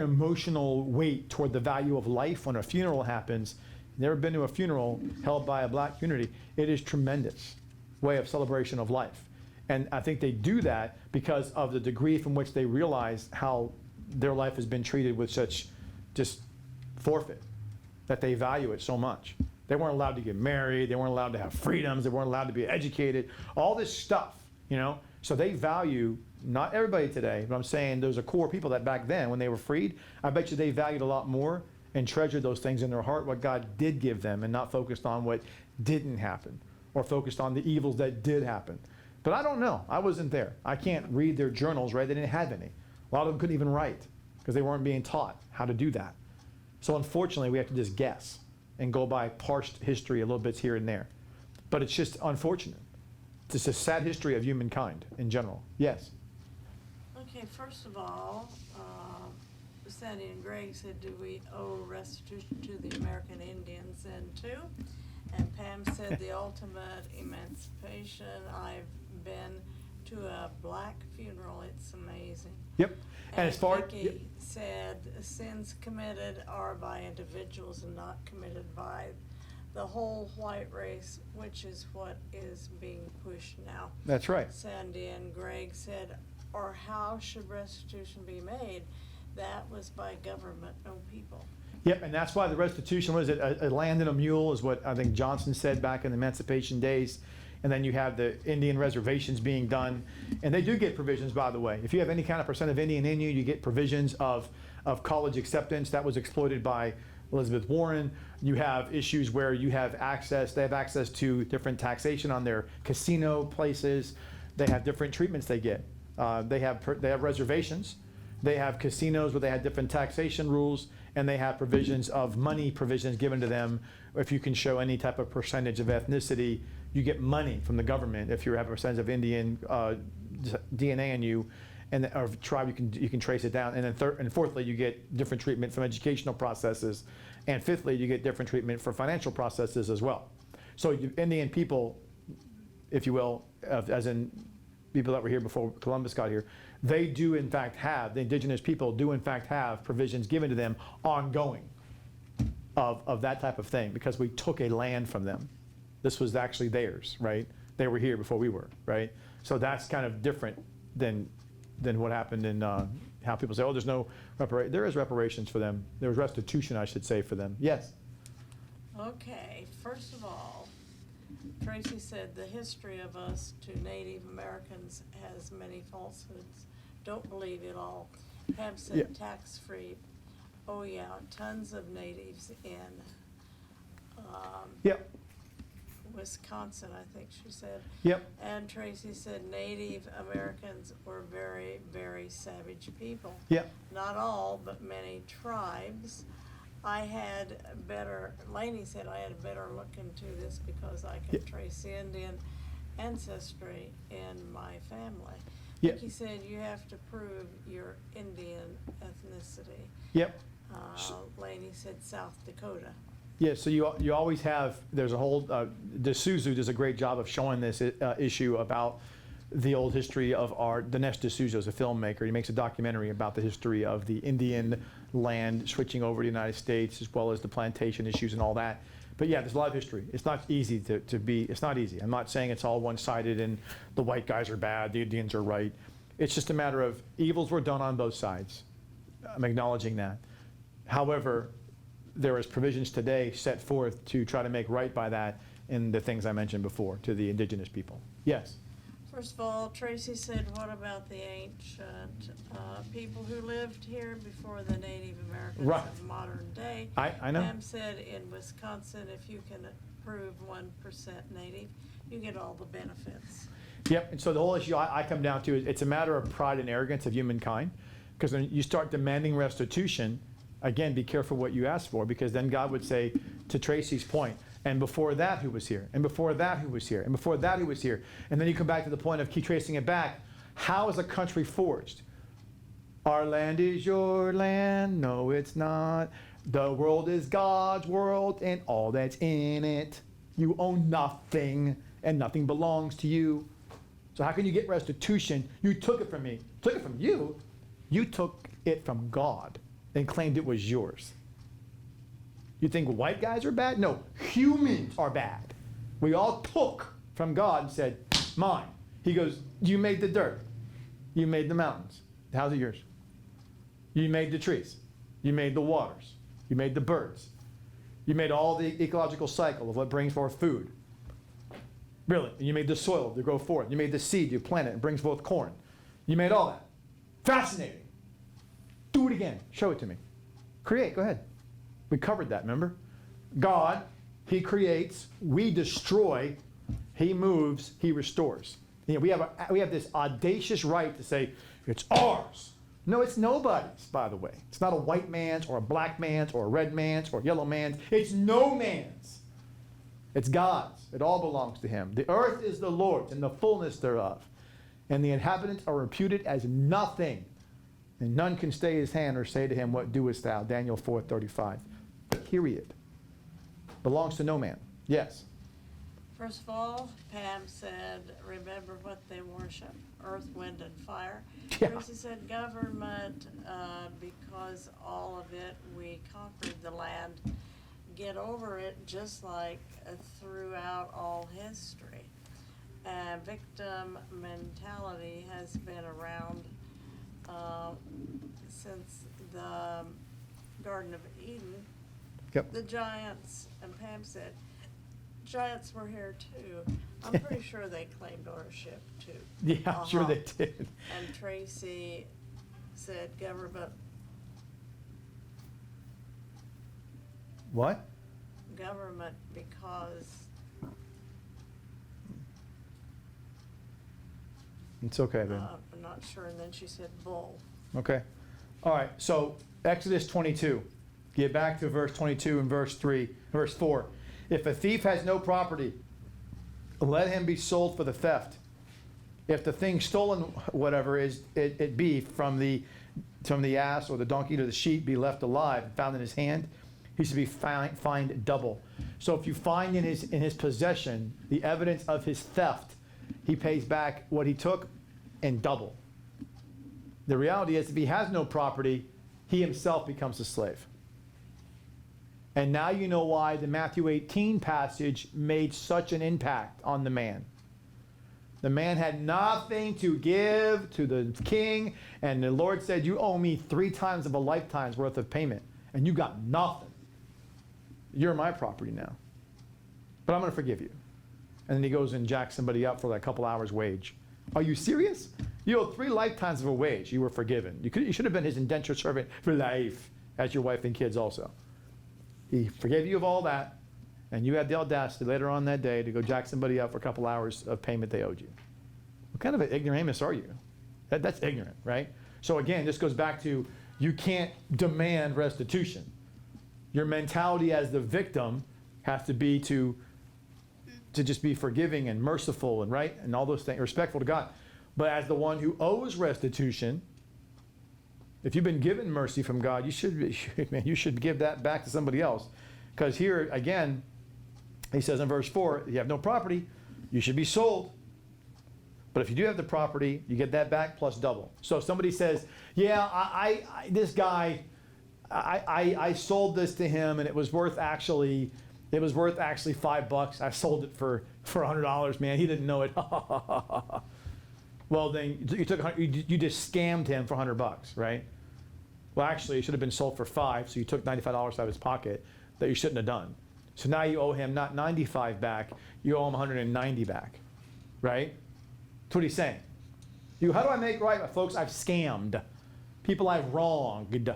emotional weight toward the value of life when a funeral happens. Never been to a funeral held by a black community. It is tremendous way of celebration of life. And I think they do that because of the degree from which they realize how their life has been treated with such just forfeit, that they value it so much. They weren't allowed to get married, they weren't allowed to have freedoms, they weren't allowed to be educated, all this stuff, you know? So they value, not everybody today, but I'm saying those are core people that back then when they were freed, I bet you they valued a lot more and treasured those things in their heart, what God did give them, and not focused on what didn't happen, or focused on the evils that did happen. But I don't know, I wasn't there. I can't read their journals, right? They didn't have any. A lot of them couldn't even write because they weren't being taught how to do that. So unfortunately, we have to just guess and go by parsed history a little bit here and there. But it's just unfortunate. It's just a sad history of humankind in general. Yes? Okay, first of all, Sandy and Greg said, do we owe restitution to the American Indians? And two, and Pam said the ultimate emancipation. I've been to a black funeral. It's amazing. Yep. And as far Vicky yep. said sins committed are by individuals and not committed by the whole white race, which is what is being pushed now. That's right. Sandy and Greg said, or how should restitution be made? That was by government, no people. Yep, and that's why the restitution, was it a land and a mule is what I think Johnson said back in the Emancipation days. And then you have the Indian reservations being done. And they do get provisions, by the way. If you have any kind of percent of Indian in you, you get provisions of college acceptance. That was exploited by Elizabeth Warren. You have issues where you have access, they have access to different taxation on their casino places. They have different treatments they get. They have reservations. They have casinos where they have different taxation rules, and they have provisions of money provisions given to them. If you can show any type of percentage of ethnicity, you get money from the government. If you have a percentage of Indian DNA in you, and or tribe, you can trace it down. And then fourthly, you get different treatment from educational processes, and fifthly, you get different treatment for financial processes as well. So Indian people, if you will, as in people that were here before Columbus got here, they do in fact have, the indigenous people do in fact have provisions given to them ongoing of that type of thing, because we took a land from them. This was actually theirs, right? They were here before we were, right? So that's kind of different than what happened in how people say, oh, there's no reparation. There is reparations for them. There was restitution, I should say, for them. Yes? Okay, first of all, Tracy said the history of us to Native Americans has many falsehoods. Don't believe it all. Pam said yeah. Tax-free. Oh yeah, tons of natives in Yep. Wisconsin, I think she said. Yep. And Tracy said Native Americans were very, very savage people. Yep. Not all, but many tribes. I had better, Laney said I had better look into this because I can trace Indian ancestry in my family. Yep. Vicky said you have to prove your Indian ethnicity. Yep. Laney said South Dakota. Yeah, so you always have, there's a whole, D'Souza does a great job of showing this issue about the old history of Dinesh D'Souza is a filmmaker. He makes a documentary about the history of the Indian land switching over to the United States, as well as the plantation issues and all that. But yeah, there's a lot of history. It's not easy to be, it's not easy. I'm not saying it's all one-sided and the white guys are bad, the Indians are right. It's just a matter of evils were done on both sides. I'm acknowledging that. However, there is provisions today set forth to try to make right by that in the things I mentioned before to the indigenous people. Yes? First of all, Tracy said, what about the ancient people who lived here before the Native Americans right. of modern day? I know. Pam said in Wisconsin, if you can prove 1% Native, you get all the benefits. Yep, and so the whole issue I come down to is it's a matter of pride and arrogance of humankind, because when you start demanding restitution, again, be careful what you ask for, because then God would say, to Tracy's point, and before that who was here, and before that who was here, and before that who was here. And then you come back to the point of keep tracing it back. How is a country forged? Our land is your land. No, it's not. The world is God's world and all that's in it. You own nothing, and nothing belongs to you. So how can you get restitution? You took it from me. Took it from you. You took it from God. and claimed it was yours. You think white guys are bad? No, humans are bad. We all took from God and said, mine. He goes, you made the dirt. You made the mountains. How's it yours? You made the trees. You made the waters. You made the birds. You made all the ecological cycle of what brings forth food. Really. And you made the soil to grow forth. You made the seed, you plant it, and brings forth corn. You made all that. Fascinating. Do it again. Show it to me. Create. Go ahead. We covered that, remember? God, he creates. We destroy. He moves. He restores. You know, we have this audacious right to say, it's ours. No, it's nobody's, by the way. It's not a white man's or a black man's or a red man's or a yellow man's. It's no man's. It's God's. It all belongs to him. The earth is the Lord's and the fullness thereof. And the inhabitants are reputed as nothing. And none can stay his hand or say to him, what doest thou? Daniel 4:35. Period. Belongs to no man. Yes. First of all, Pam said, remember what they worship, earth, wind, and fire. Yeah. Tracy said government, because all of it, we conquered the land. Get over it, just like throughout all history. Victim mentality has been around since the Garden of Eden. Yep. The giants, and Pam said, giants were here too. I'm pretty sure they claimed ownership too. Yeah, I'm sure they did. And Tracy said government. What? Government because It's okay, Ben. I'm not sure. And then she said bull. Okay. All right. So Exodus 22. Get back to verse 22 and verse 4. If a thief has no property, let him be sold for the theft. If the thing stolen, whatever it be from the ass or the donkey or the sheep, be left alive and found in his hand, he should be fined double. So if you find in his possession the evidence of his theft, he pays back what he took and double. The reality is, if he has no property, he himself becomes a slave. And now you know why the Matthew 18 passage made such an impact on the man. The man had nothing to give to the king, and the Lord said, you owe me 3 times of a lifetime's worth of payment, and you got nothing. You're my property now. But I'm going to forgive you. And then he goes and jacks somebody up for like a couple hours' wage. Are you serious? You owe 3 lifetimes of a wage. You were forgiven. You should have been his indentured servant for life, as your wife and kids also. He forgave you of all that, and you had the audacity later on that day to go jack somebody up for a couple hours of payment they owed you. What kind of an ignoramus are you? That's ignorant, right? So again, this goes back to, you can't demand restitution. Your mentality as the victim has to be to just be forgiving and merciful and right and all those things, respectful to God. But as the one who owes restitution, if you've been given mercy from God, you should give that back to somebody else. Because here, again, he says in verse 4, you have no property, you should be sold. But if you do have the property, you get that back plus double. So if somebody says, yeah, this guy, I sold this to him and it was worth actually $5. I sold it for $100, man. He didn't know it. Well, then you just scammed him for $100, right? Well, actually, it should have been sold for $5, so you took $95 out of his pocket that you shouldn't have done. So now you owe him not $95 back, you owe him $190 back, right? That's what he's saying. How do I make right? Folks, I've scammed. People I've wronged.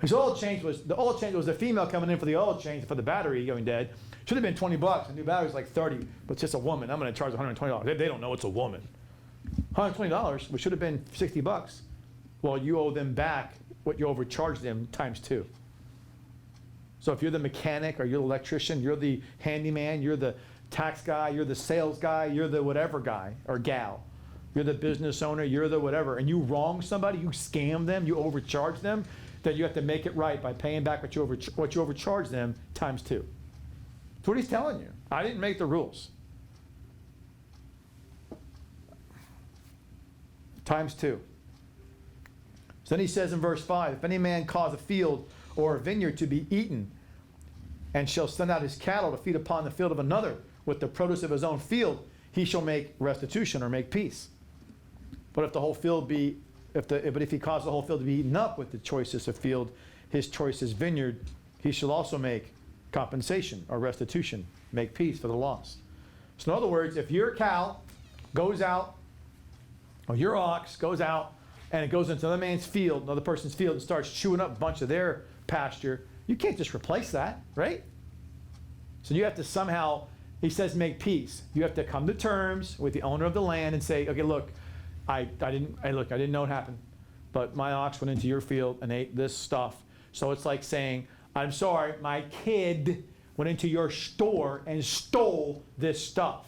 His oil change was the female coming in for the oil change for the battery going dead. Should have been $20. The new battery's like $30, but it's just a woman. I'm going to charge $120. They don't know it's a woman. $120, which should have been $60. Well, you owe them back what you overcharged them times 2. So if you're the mechanic or you're the electrician, you're the handyman, you're the tax guy, you're the sales guy, you're the whatever guy or gal, you're the business owner, you're the whatever, and you wrong somebody, you scam them, you overcharge them, then you have to make it right by paying back what you overcharged them times 2. That's what he's telling you. I didn't make the rules. Times 2. So then he says in verse 5, if any man cause a field or a vineyard to be eaten, and shall send out his cattle to feed upon the field of another with the produce of his own field, he shall make restitution or make peace. But if the whole field be, but if he cause the whole field to be eaten up with the choicest of field, his choicest vineyard, he shall also make compensation or restitution, make peace for the loss. So in other words, if your cow goes out, or your ox goes out, and it goes into another man's field, another person's field, and starts chewing up a bunch of their pasture, you can't just replace that, right? So you have to somehow, he says, make peace. You have to come to terms with the owner of the land and say, okay, look, I didn't know it happened, but my ox went into your field and ate this stuff. So it's like saying, I'm sorry, my kid went into your store and stole this stuff.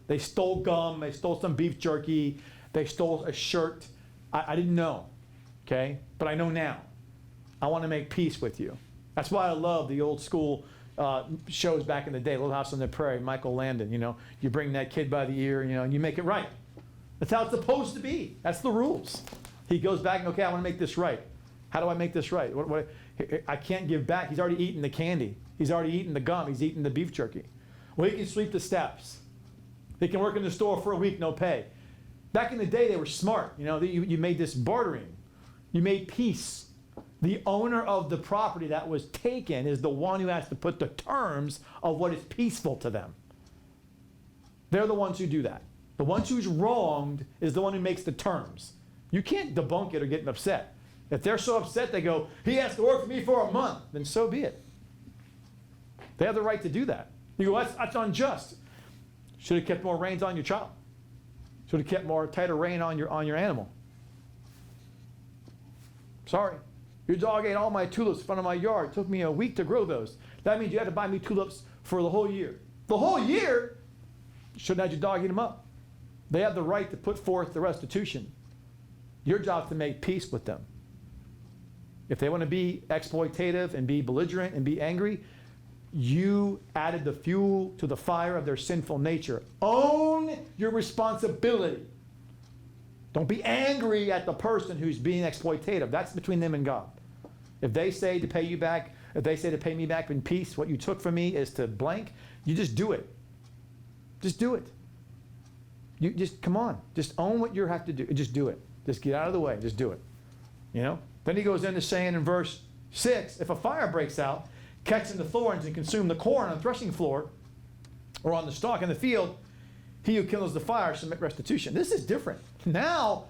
They stole gum, they stole some beef jerky, they stole a shirt. I didn't know, okay? But I know now. I want to make peace with you. That's why I love the old school shows back in the day, Little House on the Prairie, Michael Landon, you bring that kid by the ear, and you make it right. That's how it's supposed to be. That's the rules. He goes back and, okay, I want to make this right. How do I make this right? I can't give back. He's already eaten the candy. He's already eaten the gum. He's eaten the beef jerky. Well, he can sweep the steps. He can work in the store for a week, no pay. Back in the day, they were smart. You made this bartering. You made peace. The owner of the property that was taken is the one who has to put the terms of what is peaceful to them. They're the ones who do that. The ones who's wronged is the one who makes the terms. You can't debunk it or get upset. If they're so upset, they go, he has to work for me for a month, then so be it. They have the right to do that. You go, that's unjust. Should have kept more reins on your child. Should have kept more tighter rein on your animal. Sorry. Your dog ate all my tulips in front of my yard. It took me a week to grow those. That means you had to buy me tulips for the whole year. The whole year? You shouldn't have your dog eat them up. They have the right to put forth the restitution. Your job is to make peace with them. If they want to be exploitative and be belligerent and be angry, you added the fuel to the fire of their sinful nature. Own your responsibility. Don't be angry at the person who's being exploitative. That's between them and God. If they say to pay you back, if they say to pay me back in peace, what you took from me is to blank, you just do it. Just do it. You just, come on. Just own what you have to do. Just do it. Just get out of the way. Just do it. Then he goes into saying in verse 6, if a fire breaks out, catching the thorns and consume the corn on the threshing floor or on the stalk in the field, he who kindles the fire shall make restitution. This is different. Now,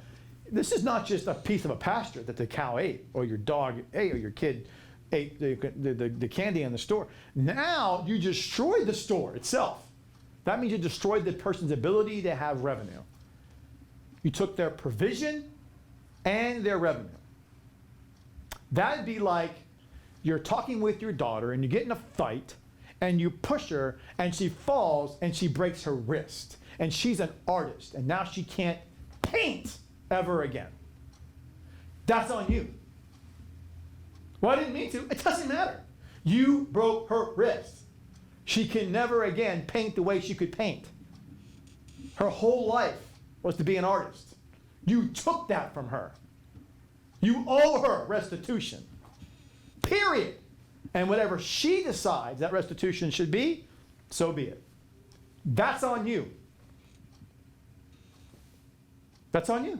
this is not just a piece of a pasture that the cow ate or your dog ate or your kid ate the candy in the store. Now you destroyed the store itself. That means you destroyed the person's ability to have revenue. You took their provision and their revenue. That'd be like you're talking with your daughter and you get in a fight and you push her and she falls and she breaks her wrist. And she's an artist and now she can't paint ever again. That's on you. Well, I didn't mean to. It doesn't matter. You broke her wrist. She can never again paint the way she could paint. Her whole life was to be an artist. You took that from her. You owe her restitution. Period. And whatever she decides that restitution should be, so be it. That's on you. That's on you.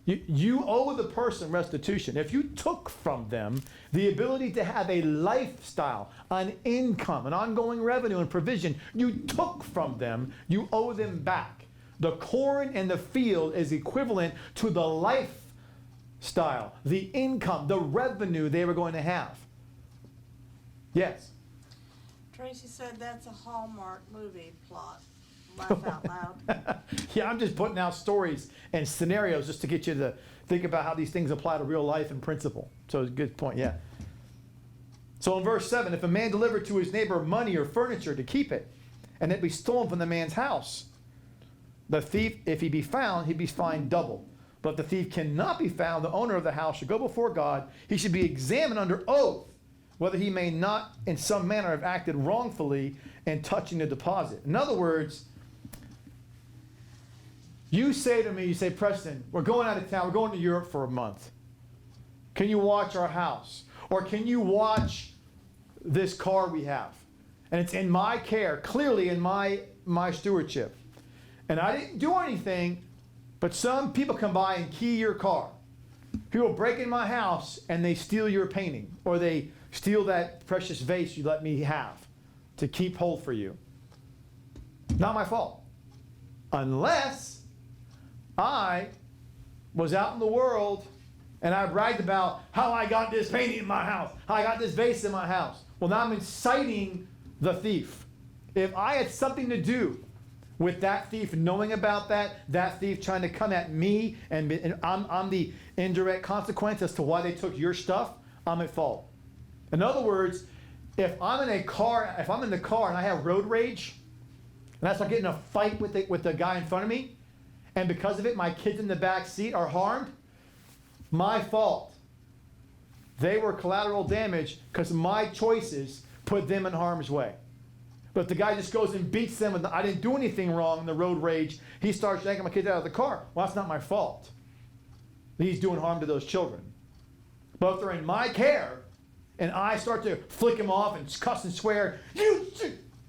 You owe the person restitution. If you took from them the ability to have a lifestyle, an income, an ongoing revenue and provision, you took from them, you owe them back. The corn in the field is equivalent to the lifestyle, the income, the revenue they were going to have. Yes? Tracy said that's a Hallmark movie plot. Laugh out loud. Yeah, I'm just putting out stories and scenarios just to get you to think about how these things apply to real life and principle. So it's a good point, yeah. So in verse 7, if a man delivered to his neighbor money or furniture to keep it, and it be stolen from the man's house, the thief, if he be found, he'd be fined double. But if the thief cannot be found, the owner of the house should go before God. He should be examined under oath, whether he may not in some manner have acted wrongfully in touching the deposit. In other words, You say to me, you say, Preston, we're going out of town. We're going to Europe for a month. Can you watch our house? Or can you watch this car we have? And it's in my care, clearly in my stewardship. And I didn't do anything, but some people come by and key your car. People break in my house and they steal your painting, or they steal that precious vase you let me have to keep hold for you. Not my fault. Unless I was out in the world and I bragged about how I got this painting in my house, how I got this vase in my house. Well, now I'm inciting the thief. If I had something to do with that thief knowing about that thief trying to come at me, and I'm the indirect consequence as to why they took your stuff, I'm at fault. In other words, if I'm in the car and I have road rage, and I start getting in a fight with the guy in front of me, and because of it, my kids in the back seat are harmed, my fault. They were collateral damage because my choices put them in harm's way. But if the guy just goes and beats them, and I didn't do anything wrong in the road rage, he starts yanking my kids out of the car. Well, that's not my fault. He's doing harm to those children. But if they're in my care, and I start to flick him off and cuss and swear,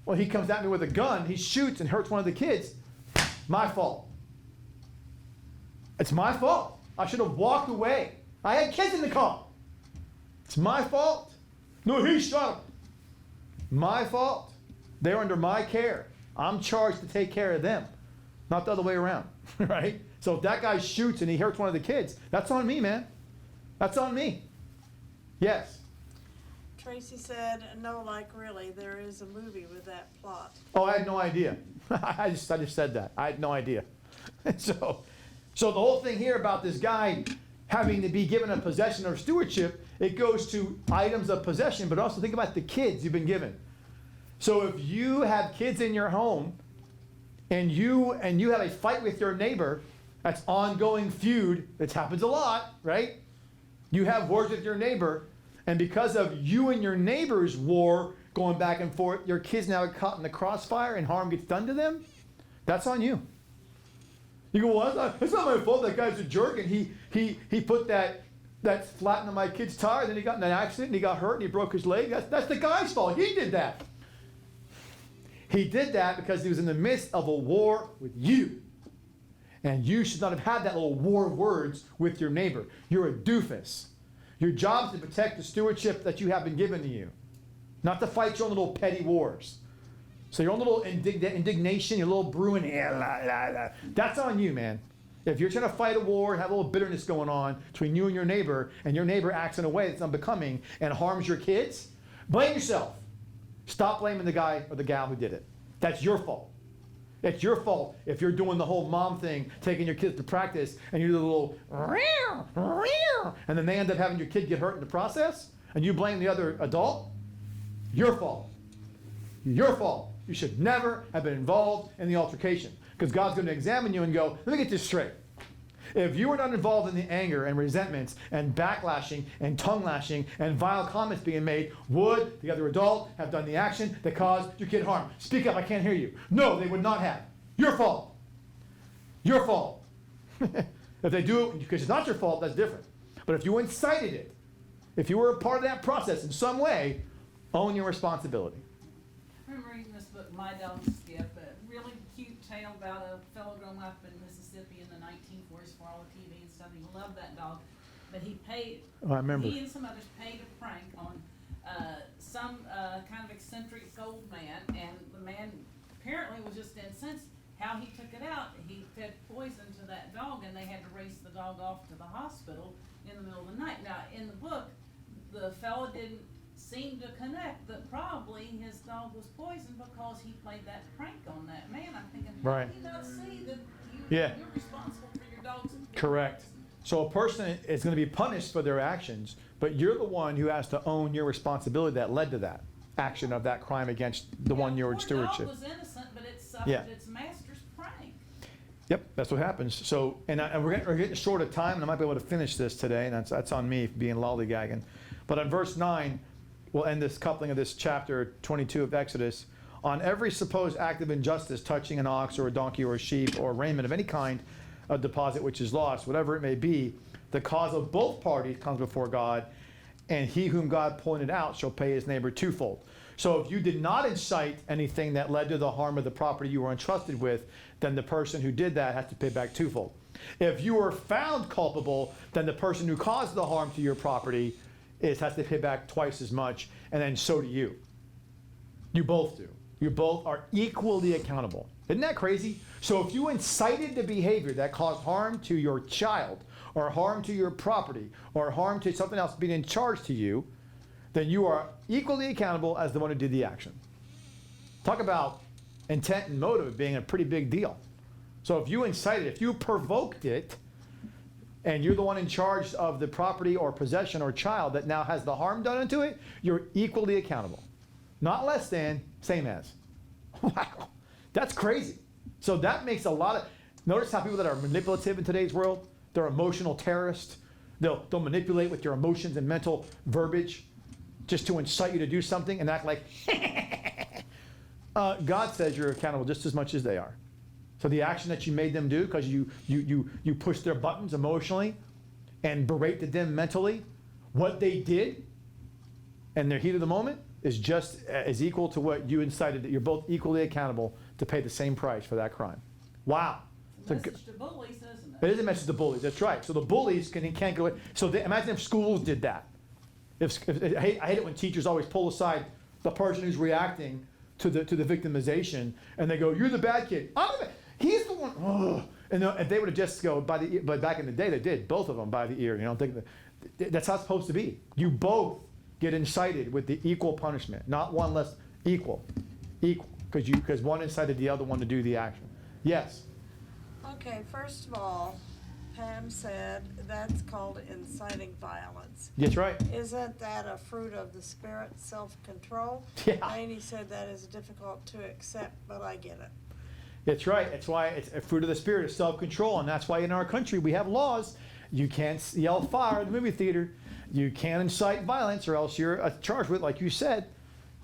well, he comes at me with a gun, he shoots and hurts one of the kids, my fault. It's my fault. I should have walked away. I had kids in the car. It's my fault. No, he shot him. My fault. They're under my care. I'm charged to take care of them, not the other way around, right? So if that guy shoots and he hurts one of the kids, that's on me, man. That's on me. Yes. Tracy said, no, like really, there is a movie with that plot. Oh, I had no idea. I just said that. I had no idea. So the whole thing here about this guy having to be given a possession or stewardship, it goes to items of possession, but also think about the kids you've been given. So if you have kids in your home and you have a fight with your neighbor, that's ongoing feud, it happens a lot, right? You have wars with your neighbor, and because of you and your neighbor's war going back and forth, your kids now are caught in the crossfire and harm gets done to them, that's on you. You go, well, it's not my fault, that guy's a jerk, and he put that flat into my kid's tire, then he got in an accident, and he got hurt, and he broke his leg. That's the guy's fault. He did that. He did that because he was in the midst of a war with you. And you should not have had that little war of words with your neighbor. You're a doofus. Your job is to protect the stewardship that you have been given to you, not to fight your own little petty wars. So your own little indignation, your little brewing, that's on you, man. If you're trying to fight a war and have a little bitterness going on between you and your neighbor acts in a way that's unbecoming and harms your kids, blame yourself. Stop blaming the guy or the gal who did it. That's your fault. It's your fault if you're doing the whole mom thing, taking your kids to practice, and you do the little, and then they end up having your kid get hurt in the process, and you blame the other adult. Your fault. Your fault. You should never have been involved in the altercation, because God's going to examine you and go, let me get this straight. If you were not involved in the anger and resentments and backlashing and tongue lashing and vile comments being made, would the other adult have done the action that caused your kid harm? Speak up, I can't hear you. No, they would not have. Your fault. Your fault. If they do it because it's not your fault, that's different. But if you incited it, if you were a part of that process in some way, own your responsibility. I remember reading this book, My Dog Skip, a really cute tale about a fellow growing up in Mississippi in the 1940s for all the TV and stuff. He loved that dog, but he paid. Oh, I remember. He and some others paid a prank on some kind of eccentric old man, and the man apparently was just incensed. How he took it out, he fed poison to that dog, and they had to race the dog off to the hospital in the middle of the night. Now, in the book, the fellow didn't seem to connect that probably his dog was poisoned because he played that prank on that man. I'm thinking, how Right. do you not see that Yeah. you're responsible for your dog's Correct. So a person is going to be punished for their actions, but you're the one who has to own your responsibility that led to that action of that crime against the one you were in The stewardship. dog was innocent, but it suffered Yeah. its master's prank. Yep, that's what happens. So, and we're getting short of time, and I might be able to finish this today, and that's on me for being lollygagging. But on verse 9, we'll end this coupling of this chapter 22 of Exodus. On every supposed act of injustice touching an ox or a donkey or a sheep or raiment of any kind, a deposit which is lost, whatever it may be, the cause of both parties comes before God, and he whom God pointed out shall pay his neighbor twofold. So if you did not incite anything that led to the harm of the property you were entrusted with, then the person who did that has to pay back twofold. If you were found culpable, then the person who caused the harm to your property has to pay back twice as much, and then so do you. You both do. You both are equally accountable. Isn't that crazy? So if you incited the behavior that caused harm to your child, or harm to your property, or harm to something else being in charge to you, then you are equally accountable as the one who did the action. Talk about intent and motive being a pretty big deal. So if you incited, if you provoked it, and you're the one in charge of the property or possession or child that now has the harm done unto it, you're equally accountable. Not less than, same as. Wow, that's crazy. So that makes a lot of, notice how people that are manipulative in today's world, they're emotional terrorists. They'll manipulate with your emotions and mental verbiage just to incite you to do something and act like, God says you're accountable just as much as they are. So the action that you made them do because you pushed their buttons emotionally and berated them mentally, what they did in their heat of the moment is just as equal to what you incited, that you're both equally accountable to pay the same price for that crime. Wow. It's a message to bullies, isn't it? It is a message to bullies, that's right. So the bullies can't go, so imagine if schools did that. I hate it when teachers always pull aside the person who's reacting to the victimization, and they go, "You're the bad kid." He's the one. Ugh. And they would have just go by the ear, but back in the day they did, both of them by the ear. You know, that's how it's supposed to be. You both get incited with the equal punishment, not one less, equal, because one incited the other one to do the action. Yes. Okay, first of all, Pam said that's called inciting violence. That's right. Isn't that a fruit of the spirit, self-control? Yeah. Laney said that is difficult to accept, but I get it. That's right. That's why it's a fruit of the spirit of self-control, and that's why in our country we have laws. You can't yell fire in the movie theater. You can't incite violence, or else you're charged with, like you said,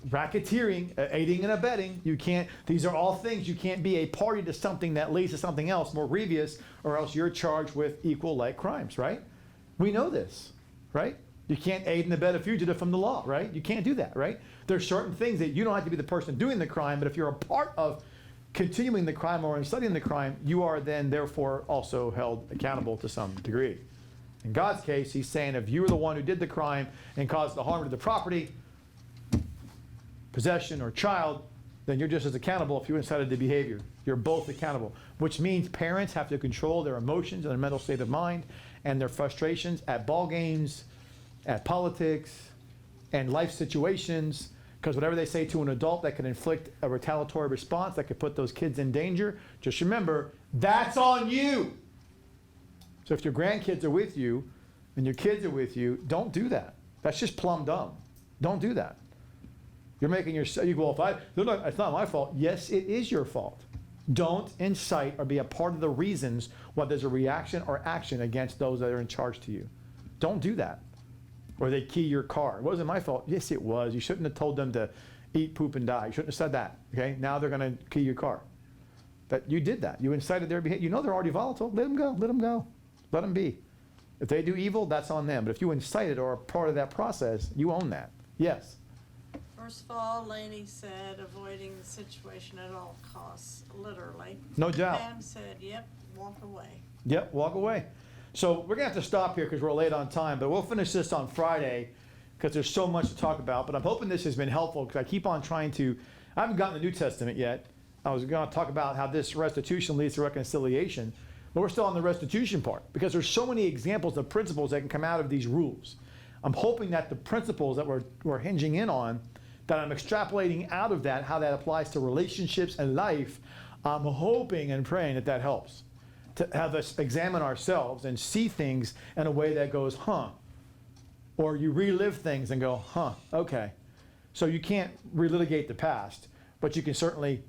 racketeering, aiding and abetting. You can't. These are all things. You can't be a party to something that leads to something else more grievous, or else you're charged with equal like crimes. Right? We know this, right? You can't aid and abet a fugitive from the law, right? You can't do that, right? There's certain things that you don't have to be the person doing the crime, but if you're a part of continuing the crime or inciting the crime, you are then therefore also held accountable to some degree. In God's case, he's saying if you were the one who did the crime and caused the harm to the property, possession, or child, then you're just as accountable if you incited the behavior. You're both accountable, which means parents have to control their emotions and their mental state of mind and their frustrations at ball games, at politics, and life situations, because whatever they say to an adult that can inflict a retaliatory response that could put those kids in danger, just remember, that's on you. So if your grandkids are with you and your kids are with you, don't do that. That's just plumb dumb. Don't do that. You're making yourself, you go, it's not my fault. Yes, it is your fault. Don't incite or be a part of the reasons why there's a reaction or action against those that are in charge to you. Don't do that. Or they key your car. It wasn't my fault. Yes, it was. You shouldn't have told them to eat, poop, and die. You shouldn't have said that. Okay? Now they're going to key your car. But you did that. You incited their behavior. You know they're already volatile. Let them go. Let them go. Let them be. If they do evil, that's on them. But if you incited or are part of that process, you own that. Yes. First of all, Laney said avoiding the situation at all costs, literally. No doubt. Pam said, yep, walk away. Yep, walk away. So we're going to have to stop here because we're late on time, but we'll finish this on Friday because there's so much to talk about. But I'm hoping this has been helpful because I keep on trying to, I haven't gotten the New Testament yet. I was going to talk about how this restitution leads to reconciliation, but we're still on the restitution part because there's so many examples of principles that can come out of these rules. I'm hoping that the principles that we're hinging in on, that I'm extrapolating out of that, how that applies to relationships and life, I'm hoping and praying that that helps. To have us examine ourselves and see things in a way that goes, huh. Or you relive things and go, huh, okay. So you can't relitigate the past, but you can certainly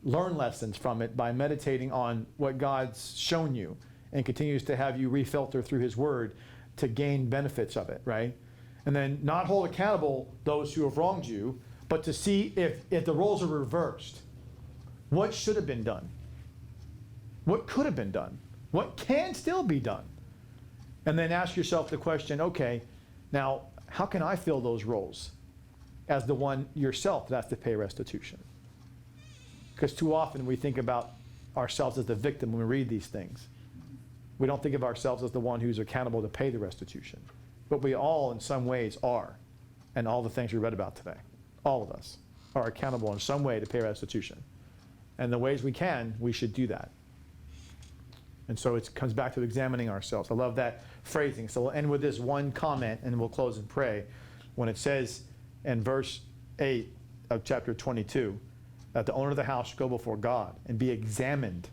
learn lessons from it by meditating on what God's shown you and continues to have you refilter through his word to gain benefits of it, right? And then not hold accountable those who have wronged you, but to see if the roles are reversed. What should have been done? What could have been done? What can still be done? And then ask yourself the question, okay, now how can I fill those roles as the one yourself that has to pay restitution? Because too often we think about ourselves as the victim when we read these things. We don't think of ourselves as the one who's accountable to pay the restitution. But we all, in some ways, are. And all the things we read about today, all of us, are accountable in some way to pay restitution. And the ways we can, we should do that. And so it comes back to examining ourselves. I love that phrasing. So we'll end with this one comment, and we'll close and pray. When it says in verse 8 of chapter 22, that the owner of the house should go before God and be examined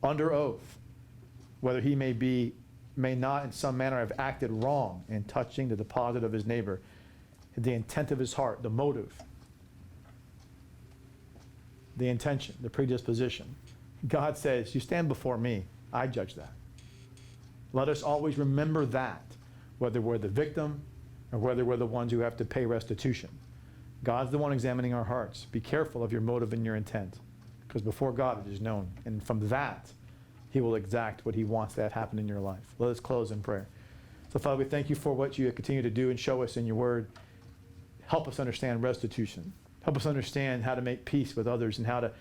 under oath, whether he may not in some manner have acted wrong in touching the deposit of his neighbor, the intent of his heart, the motive, the intention, the predisposition. God says, you stand before me, I judge that. Let us always remember that, whether we're the victim or whether we're the ones who have to pay restitution. God's the one examining our hearts. Be careful of your motive and your intent, because before God it is known. And from that, he will exact what he wants to have happen in your life. Let us close in prayer. So Father, we thank you for what you continue to do and show us in your word. Help us understand restitution. Help us understand how to make peace with others and how to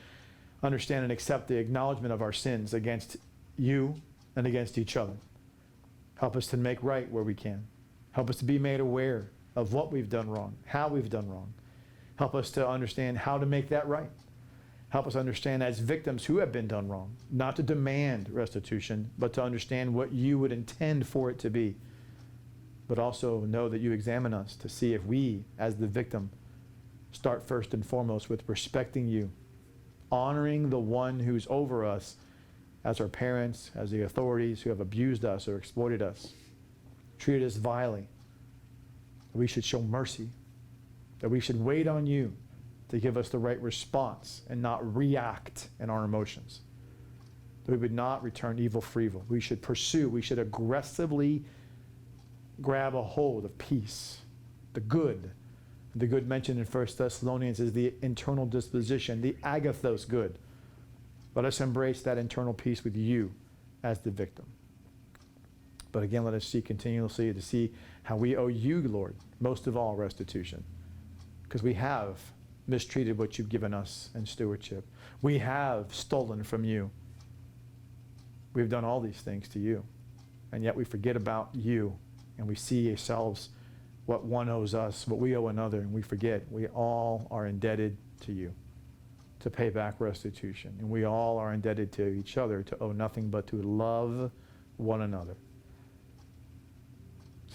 understand and accept the acknowledgement of our sins against you and against each other. Help us to make right where we can. Help us to be made aware of what we've done wrong, how we've done wrong. Help us to understand how to make that right. Help us understand as victims who have been done wrong, not to demand restitution, but to understand what you would intend for it to be. But also know that you examine us to see if we, as the victim, start first and foremost with respecting you, honoring the one who's over us as our parents, as the authorities who have abused us or exploited us, treated us vilely. We should show mercy, that we should wait on you to give us the right response and not react in our emotions. That we would not return evil for evil. We should pursue, we should aggressively grab a hold of peace, the good. The good mentioned in 1 Thessalonians is the internal disposition, the agathos good. Let us embrace that internal peace with you as the victim. But again, let us see continuously to see how we owe you, Lord, most of all, restitution. Because we have mistreated what you've given us in stewardship. We have stolen from you. We've done all these things to you. And yet we forget about you. And we see ourselves, what one owes us, what we owe another, and we forget we all are indebted to you to pay back restitution. And we all are indebted to each other to owe nothing but to love one another.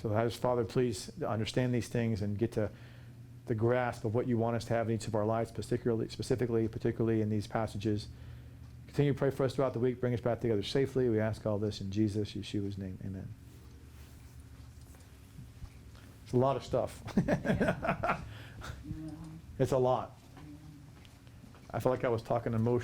So that is, Father, please understand these things and get to the grasp of what you want us to have in each of our lives, particularly in these passages. Continue to pray for us throughout the week. Bring us back together safely. We ask all this in Jesus, Yeshua's name. Amen. It's a lot of stuff. It's a lot. I felt like I was talking emotion.